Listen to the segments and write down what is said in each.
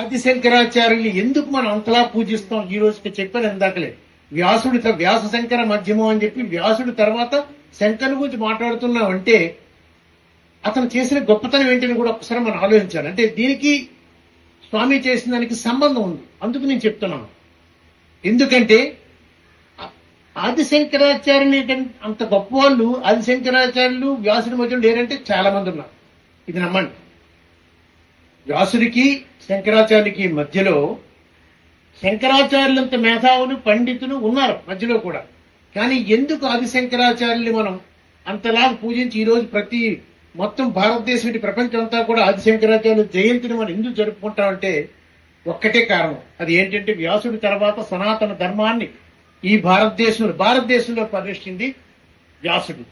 ఆదిశంకరాచార్యులు ఎందుకు మనం అంతలా పూజిస్తాం ఈ రోజుకి చెప్పాను ఇందాకలే. వ్యాస శంకర మధ్యమం అని చెప్పి వ్యాసుడి తర్వాత శంకరుని గురించి మాట్లాడుతున్నాం అంటే అతను చేసిన గొప్పతనం ఏంటని కూడా ఒకసారి మనం ఆలోచించాలి. అంటే దీనికి స్వామి చేసిన దానికి సంబంధం ఉంది. అందుకు నేను చెప్తున్నాను. ఎందుకంటే ఆదిశంకరాచార్యుని అంత గొప్ప వాళ్ళు ఆదిశంకరాచార్యులు వ్యాసుడి మధ్యలో లేరంటే చాలా మంది ఉన్నారు. ఇది నమ్మండి. వ్యాసుడికి శంకరాచార్యులకి మధ్యలో శంకరాచార్యులంత మేధావులు పండితులు ఉన్నారు మధ్యలో కూడా. కానీ ఎందుకు ఆదిశంకరాచార్యుల్ని మనం అంతలా పూజించి ఈరోజు మొత్తం భారతదేశం ప్రపంచం అంతా కూడా ఆదిశంకరాచార్యుల జయంతిని మనం ఎందుకు జరుపుకుంటామంటే ఒక్కటే కారణం. అది ఏంటంటే వ్యాసుడి తర్వాత సనాతన ధర్మాన్ని ఈ భారతదేశంలో ప్రవేశించింది వ్యాసుడు.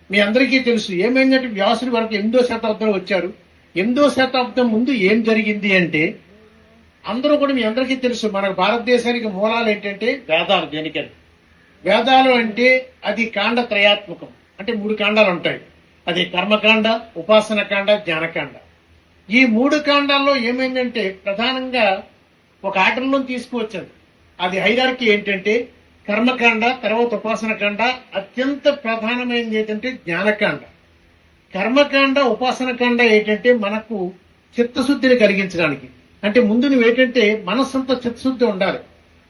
మీ అందరికీ తెలుసు ఏమైందంటే వ్యాసుడు వరకు 8వ శతాబ్దంలో వచ్చారు. 8వ శతాబ్దం ముందు ఏం జరిగింది అంటే అందరూ కూడా మీ అందరికీ తెలుసు మన భారతదేశానికి మూలాలు ఏంటంటే వేదాలు. దేనికని వేదాలు అంటే అది కాండ త్రయాత్మకం. అంటే 3 కాండాలు ఉంటాయి. అది కర్మకాండ, ఉపాసన కాండ, జ్ఞానకాండ. ఈ 3 కాండాల్లో ఏమైందంటే ప్రధానంగా ఒక ఆర్డర్లో తీసుకువచ్చారు. అది హైరార్కీ ఏంటంటే కర్మకాండ, తర్వాత ఉపాసన కాండ, అత్యంత ప్రధానమైనది ఏంటంటే జ్ఞానకాండ. కర్మకాండ, ఉపాసన కాండ ఏంటంటే మనకు చిత్తశుద్ధిని కలిగించడానికి. అంటే ముందు నువ్వేంటంటే మనస్సంతా చిత్తశుద్ధి ఉండాలి.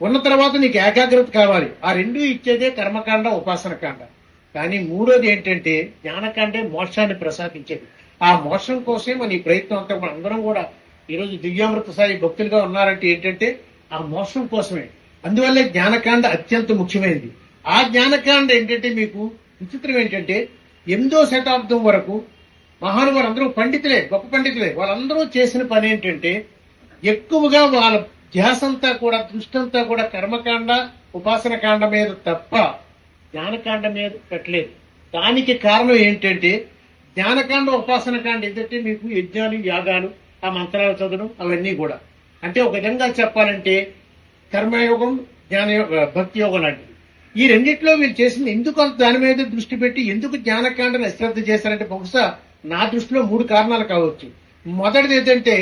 ఉన్న తర్వాత నీకు ఏకాగ్రత కావాలి. ఆ 2 ఇచ్చేదే కర్మకాండ, ఉపాసన కాండ. కానీ 3వది ఏంటంటే జ్ఞానకాండే మోక్షాన్ని ప్రసాదించేది. ఆ మోక్షం కోసమే మన ఈ ప్రయత్నం అంతా మన అందరం కూడా ఈరోజు దివ్యామృత స్థాయి భక్తులుగా ఉన్నారంటే ఏంటంటే ఆ మోక్షం కోసమే. అందువల్లే జ్ఞానకాండ అత్యంత ముఖ్యమైనది. ఆ జ్ఞానకాండ ఏంటంటే మీకు విచిత్రం ఏంటంటే 8వ శతాబ్దం వరకు మహానుభావులు అందరూ పండితులే, గొప్ప పండితులే. వాళ్ళందరూ చేసిన పని ఏంటంటే ఎక్కువగా వాళ్ళ ధ్యాసంతా కూడా దృష్టంతా కూడా కర్మకాండ, ఉపాసన కాండ మీద తప్ప జ్ఞానకాండ మీద పెట్టలేదు. దానికి కారణం ఏంటంటే జ్ఞానకాండ, ఉపాసన కాండ ఏంటంటే మీకు యజ్ఞాలు, యాగాలు, ఆ మంత్రాలు చదవడం అవన్నీ కూడా. అంటే ఒక విధంగా చెప్పాలంటే కర్మయోగం, భక్తి యోగం లాంటివి. ఈ రెండిట్లో వీళ్ళు చేసింది ఎందుకు అంత దాని మీద దృష్టి పెట్టి ఎందుకు జ్ఞానకాండను అశ్రద్ధ చేశారంటే బహుశా నా దృష్టిలో 3 కారణాలు కావచ్చు. మొదటిది ఏంటంటే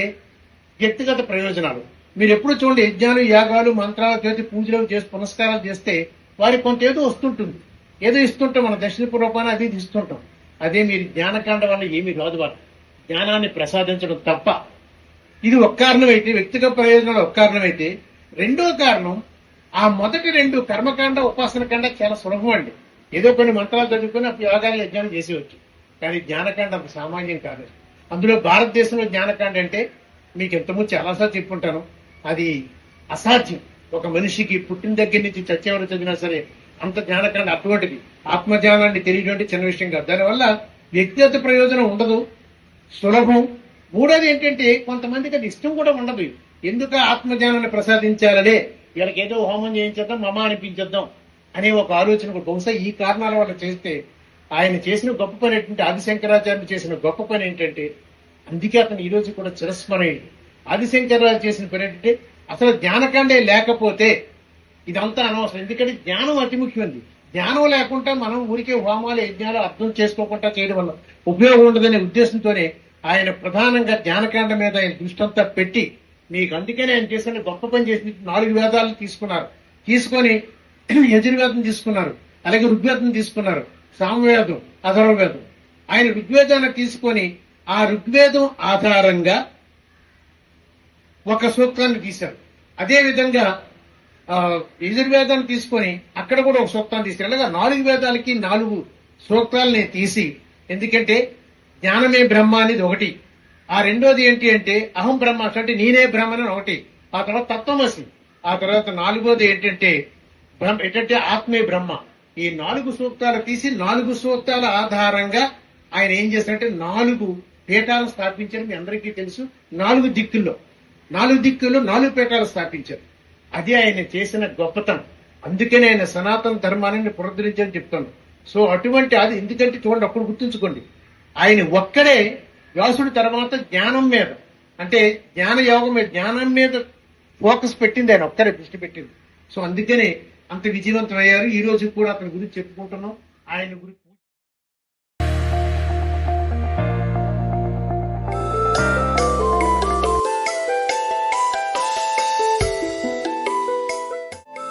వ్యక్తిగత ప్రయోజనాలు. మీరు ఎప్పుడు చూడండి యజ్ఞాలు, యాగాలు, మంత్రాలు చేసి పూజలు చేసి పునస్కారాలు చేస్తే వారికి కొంత ఏదో వస్తుంటుంది. ఏదో ఇస్తుంటాం, మన దక్షిణపూర్వకాన అది ఇస్తుంటాం. అదే మీరు జ్ఞానకాండ వల్ల ఏమీ రాదు. వాళ్ళు జ్ఞానాన్ని ప్రసాదించడం తప్ప. ఇది ఒక కారణం అయితే, వ్యక్తిగత ప్రయోజనాలు ఒక కారణం అయితే, రెండో కారణం ఆ మొదటి 2 కర్మకాండ, ఉపాసన కాండ చాలా సులభం అండి. ఏదో కొన్ని మంత్రాలు చదువుకొని అప్పుడు యాగాలు, యజ్ఞాలు చేసేవచ్చు. కానీ జ్ఞానకాండ అంత సామాన్యం కాదు. అందులో భారతదేశంలో జ్ఞానకాండ అంటే మీకు ఎంతమంది చాలాసార్లు చెప్పుకుంటాను, అది అసాధ్యం. ఒక మనిషికి పుట్టిన దగ్గర నుంచి చచ్చేవారు చదివినా సరే అంత జ్ఞానకాండ అటువంటిది. ఆత్మజ్ఞానాన్ని తెలియడం చిన్న విషయం కాదు. దానివల్ల వ్యక్తిగత ప్రయోజనం ఉండదు, సులభం. 3వది ఏంటంటే కొంతమందికి అది ఇష్టం కూడా ఉండదు. ఎందుకు ఆత్మజ్ఞానాన్ని ప్రసాదించాలనే వీళ్ళకి ఏదో హోమం చేయించేద్దాం, మమ అనిపించేద్దాం అనే ఒక ఆలోచన. బహుశా ఈ కారణాల వల్ల చేస్తే ఆయన చేసిన గొప్ప పని ఏంటంటే ఆదిశంకరాచార్యులు చేసిన గొప్ప పని ఏంటంటే అందుకే అతను ఈ రోజు కూడా చిరస్మరణీయుడు. ఆదిశంకరాచార్యులు చేసిన పని ఏంటంటే అసలు జ్ఞానకాండే లేకపోతే ఇదంతా అనవసరం. ఎందుకంటే జ్ఞానం అతి ముఖ్యమైనది. జ్ఞానం లేకుండా మనం ఊరికే హోమాలు, యజ్ఞాలు అర్థం చేసుకోకుండా చేయడం వల్ల ఉపయోగం ఉండదనే ఉద్దేశంతోనే ఆయన ప్రధానంగా జ్ఞానకాండ మీద ఆయన దృష్టంతా పెట్టి మీకు అందుకనే ఆయన చేసిన గొప్ప పని చేసి 4 వేదాలను తీసుకున్నారు. తీసుకొని యజుర్వేదం తీసుకున్నారు, అలాగే ఋగ్వేదం తీసుకున్నారు, సామవేదం, అథర్వవేదం. ఆయన ఋగ్వేదాన్ని తీసుకొని ఆ ఋగ్వేదం ఆధారంగా ఒక సూక్తాన్ని తీశారు. అదే విధంగా యజుర్వేదాన్ని తీసుకొని అక్కడ కూడా ఒక సూక్తాన్ని తీశారు. అలాగా 4 వేదాలకి 4 సూక్తాలని తీసి, ఎందుకంటే జ్ఞానమే బ్రహ్మ అనేది ఒకటి, ఆ రెండోది ఏంటి అంటే అహం బ్రహ్మాస్మి అంటే నేనే బ్రహ్మని ఒకటి, ఆ తర్వాత తత్వమసి, ఆ తర్వాత 4వది ఏంటంటే ఆత్మే బ్రహ్మ. ఈ 4 సూక్తాలు తీసి 4 సూక్తాల ఆధారంగా ఆయన ఏం చేశారంటే 4 పీఠాలు స్థాపించారు. మీ అందరికీ తెలుసు. 4 దిక్కుల్లో 4 పీఠాలు స్థాపించారు. అది ఆయన చేసిన గొప్పతనం. అందుకనే ఆయన సనాతన ధర్మాన్ని పునరుద్ధరించని చెప్తాను. సో అటువంటి అది ఎందుకంటే చూడండి, అప్పుడు గుర్తుంచుకోండి, ఆయన ఒక్కడే వ్యాసుడి తర్వాత జ్ఞానం మీద అంటే జ్ఞాన యోగం మీద, జ్ఞానం మీద ఫోకస్ పెట్టింది ఆయన ఒక్కరే దృష్టి పెట్టింది. సో అందుకనే అంత విజయవంతమయ్యారు. ఈ రోజు కూడా అతని గురించి చెప్పుకుంటున్నాం. ఆయన గురించి